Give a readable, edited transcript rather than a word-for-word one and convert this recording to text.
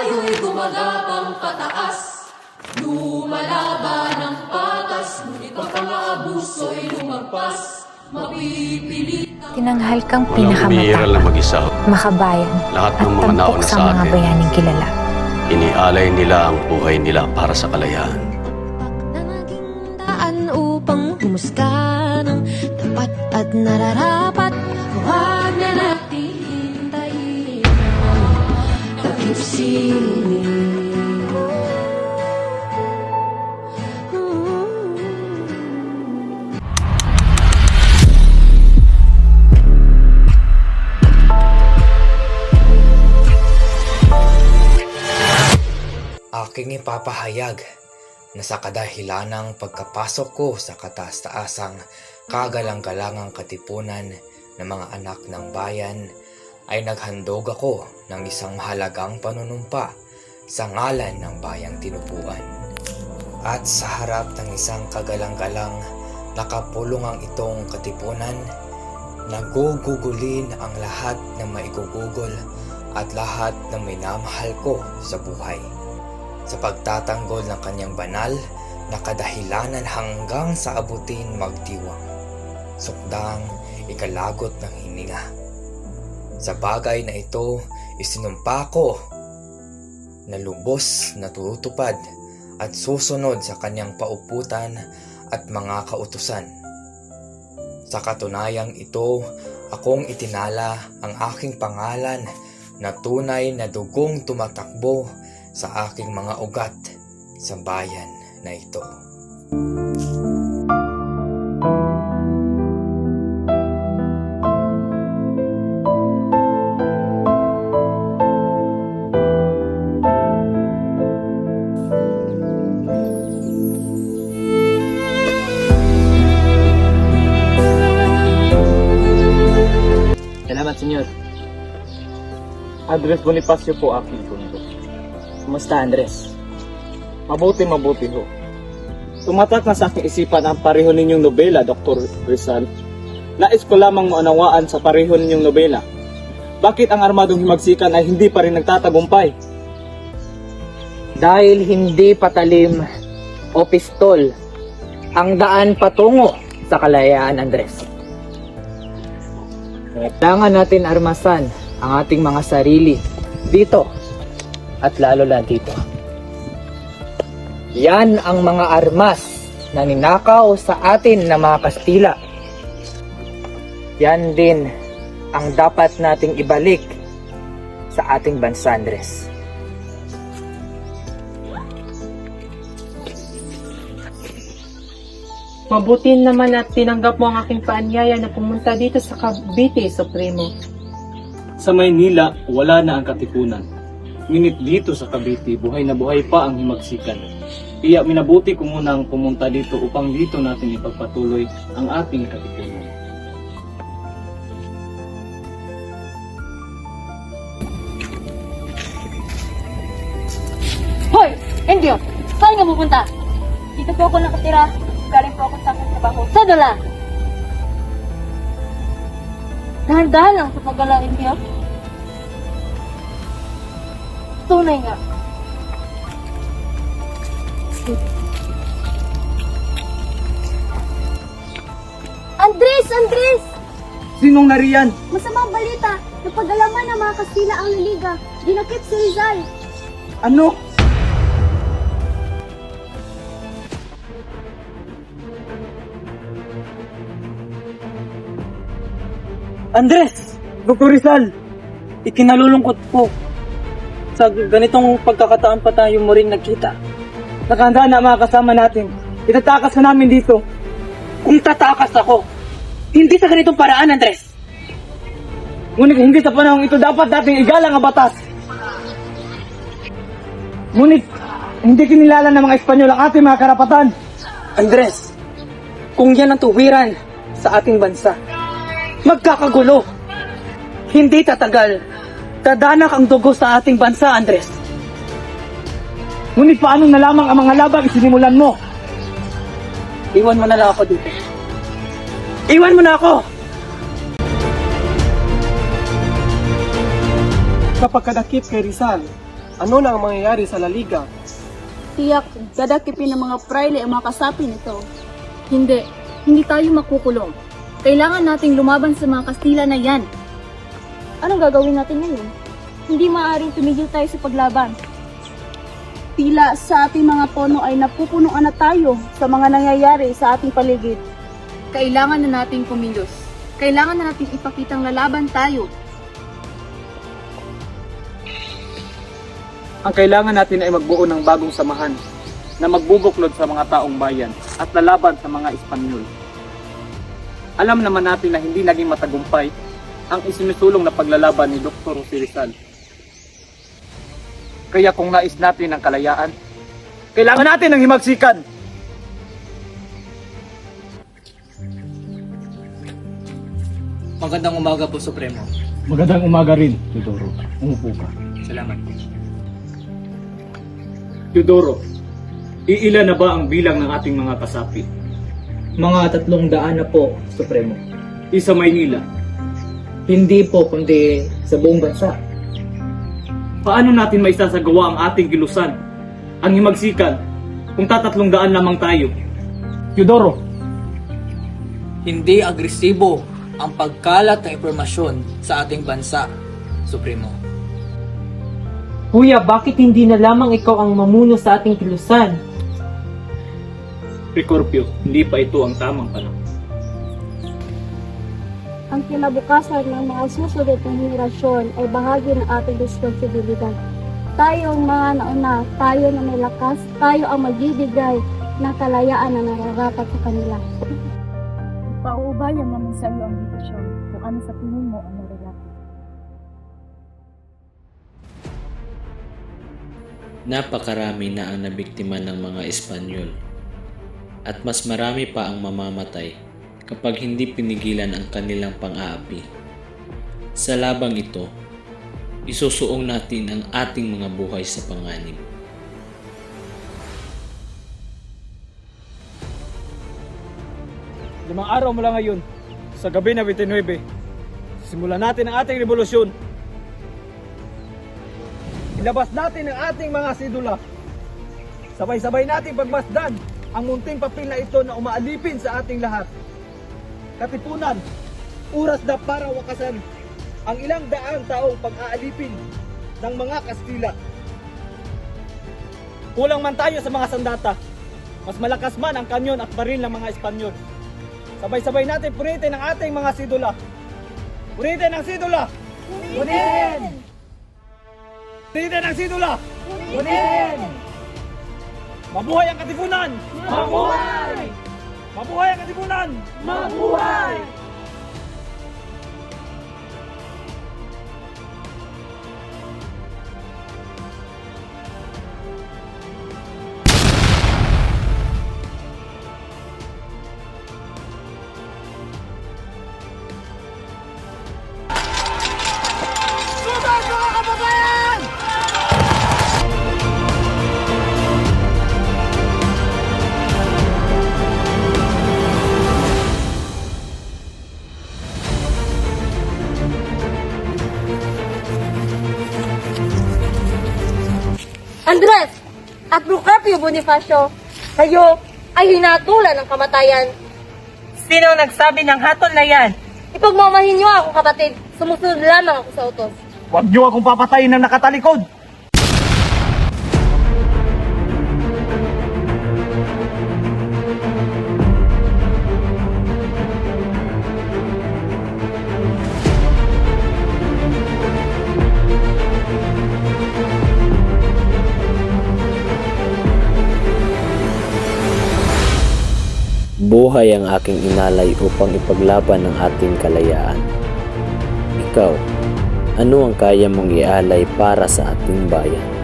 tayo'y gumagapang pataas. Lumalaban ng patas, ngunit ang pang-aabuso'y lumagpas. Mapipilit ang Tinanghal kang Walang umiiral na pinakamatapang, mag-isa. makabayan, Lahat at ng mga tampok nauna sa sa mga atin, bayaning kilala. inialay nila ang buhay nila para sa kalayaan. Na naging daan upang humusga ng tapat at nararapat. huwag na natin hintayin ang takip sining. Aking ipapahayag na sa kadahilanang pagkapasok ko sa kataas-taasang kagalang-galangang katipunan ng mga anak ng bayan ay naghandog ako ng isang mahalagang panunumpa sa ngalan ng bayang tinupuan. At sa harap ng isang kagalang-galang nakapulungang itong katipunan, nagugugulin ang lahat ng maigugugol at lahat ng minamahal ko sa buhay, sa pagtatanggol ng kanyang banal na kadahilanan hanggang sa abutin magdiwang, sukdang ikalagot ng hininga. Sa bagay na ito, isinumpa ko na lubos na tutupad at susunod sa kanyang pauputan at mga kautusan. Sa katunayang ito, akong itinala ang aking pangalan na tunay na dugong tumatakbo sa aking mga ugat sa bayan na ito. Salamat, senyor. Andres Bonifacio po aking kundo. Kumusta, Andres? Mabuti ho. Tumatak na sa aking isipan ang pareho ninyong nobela, Dr. Rizal. Nais ko lamang maunawaan sa pareho ninyong nobela. Bakit ang armadong himagsikan ay hindi pa rin nagtatagumpay? Dahil hindi patalim o pistol ang daan patungo sa kalayaan, Andres. Kailangan natin armasan ang ating mga sarili dito at lalo na dito. Yan ang mga armas na ninakaw sa atin ng mga Kastila. Yan din ang dapat nating ibalik sa ating bansa, Andres. Mabuti naman at tinanggap mo ang aking paanyaya na pumunta dito sa Cavite, Supremo. Sa Maynila, wala na ang katipunan. Ngunit dito sa Cavite, buhay na buhay pa ang himagsikan. Kaya minabuti ko munang pumunta dito upang dito natin ipagpatuloy ang ating katipunan. Hoy! Indio! Saan nga pupunta? Dito po ako nakatira. Galing po ako sa aking trabaho. Sa dala! Dahan-dahan lang sa pagala, Indio. Tunay nga. Andres! Andres! Sinong nariyan? Masamang balita. Napag-alaman ng mga Kastila ang Liliga. Dinakip si Rizal. Ano? Andres! Dr. Rizal! Ikinalulungkot po. Sa ganitong pagkakataon pa tayo mo rin nagkita. Nakahanda na mga kasama natin. Itatakas na namin dito. Kung tatakas ako, hindi sa ganitong paraan, Andres. Ngunit hindi sa panahong ito dapat nating igalang ang batas. Ngunit hindi kinilala ng mga Espanyol ang ating mga karapatan. Andres, kung yan ang tuwiran sa ating bansa, magkakagulo. Hindi tatagal. Dadanak ang dugo sa ating bansa, Andres. Ngunit paano na lamang ang mga labang isinimulan mo? Iwan mo na lang ako dito. Iwan mo na ako! Sa pagkadakip kay Rizal, Ano na ang mangyayari sa La Liga? Tiyak, dadakipin ng mga praile ang mga kasapi nito. Hindi tayo makukulong. Kailangan nating lumaban sa mga Kastila na yan. Anong gagawin natin ngayon? Hindi maaaring tumigil tayo sa paglaban. Tila sa ating mga tono ay napupunuan na tayo sa mga nangyayari sa ating paligid. Kailangan na nating kumilos. Kailangan na nating ipakitang lalaban tayo. Ang kailangan natin ay magbuo ng bagong samahan na magbubuklod sa mga taong bayan at lalaban sa mga Espanyol. Alam naman natin na hindi naging matagumpay ang isinusulong na paglalaban ni Dr. Jose Rizal. Kaya kung nais natin ang kalayaan, kailangan natin ng himagsikan. Magandang umaga po, Supremo. Magandang umaga rin, Teodoro. Umupo ka. Salamat po. Teodoro, iilan na ba ang bilang ng ating mga kasapi? Mga 300 na po, Supremo. Isa Maynila. Hindi po, kundi sa buong bansa. Paano natin maisasagawa ang ating kilusan, ang himagsikan, kung 300 lamang tayo? Teodoro, Hindi agresibo ang pagkalat ng impormasyon sa ating bansa, Supremo. Kuya, bakit hindi na lamang ikaw ang mamuno sa ating kilusan? Ricorpio, hindi pa ito ang tamang panahon. Ang kinabukasan ng mga susunod na henerasyon ay bahagi ng ating responsibilidad. Tayong mga nauna, tayo na may lakas, tayo ang magbibigay ng kalayaan na nararapat sa kanila. Pauubayan naman sa iyo ang desisyon kung ano sa tingin mo ang nararapat. Napakarami na ang nabiktima ng mga Espanyol at mas marami pa ang mamamatay kapag hindi pinigilan ang kanilang pang-aapi. Sa labang ito, isusuong natin ang ating mga buhay sa panganib. Limang araw mula ngayon, sa gabi na 29, simulan natin ang ating revolusyon. Ilabas natin ang ating mga sidula. Sabay-sabay nating pagmasdan ang munting papel na ito na umaalipin sa ating lahat. Katipunan, oras na para wakasan ang ilang daang taong pag-aalipin ng mga Kastila. Kulang man tayo sa mga sandata, mas malakas man ang kanyon at baril ng mga Espanyol. Sabay-sabay natin punitin ang ating mga sidula. Punitin ang sidula! Punitin! Punitin ang sidula! Punitin! Mabuhay ang katipunan! Mabuhay! Mabuhay ang katipunan! Mabuhay! Andres at Procopio Bonifacio, kayo ay hinatulan ng kamatayan. Sino ang nagsabi ng hatol na yan? Ipagmamahin niyo ako, kapatid. Sumusunod lamang ako sa utos. Huwag niyo akong papatayin ng nakatalikod! Buhay ang aking inalay upang ipaglaban ang ating kalayaan. Ikaw, ano ang kaya mong ialay para sa ating bayan?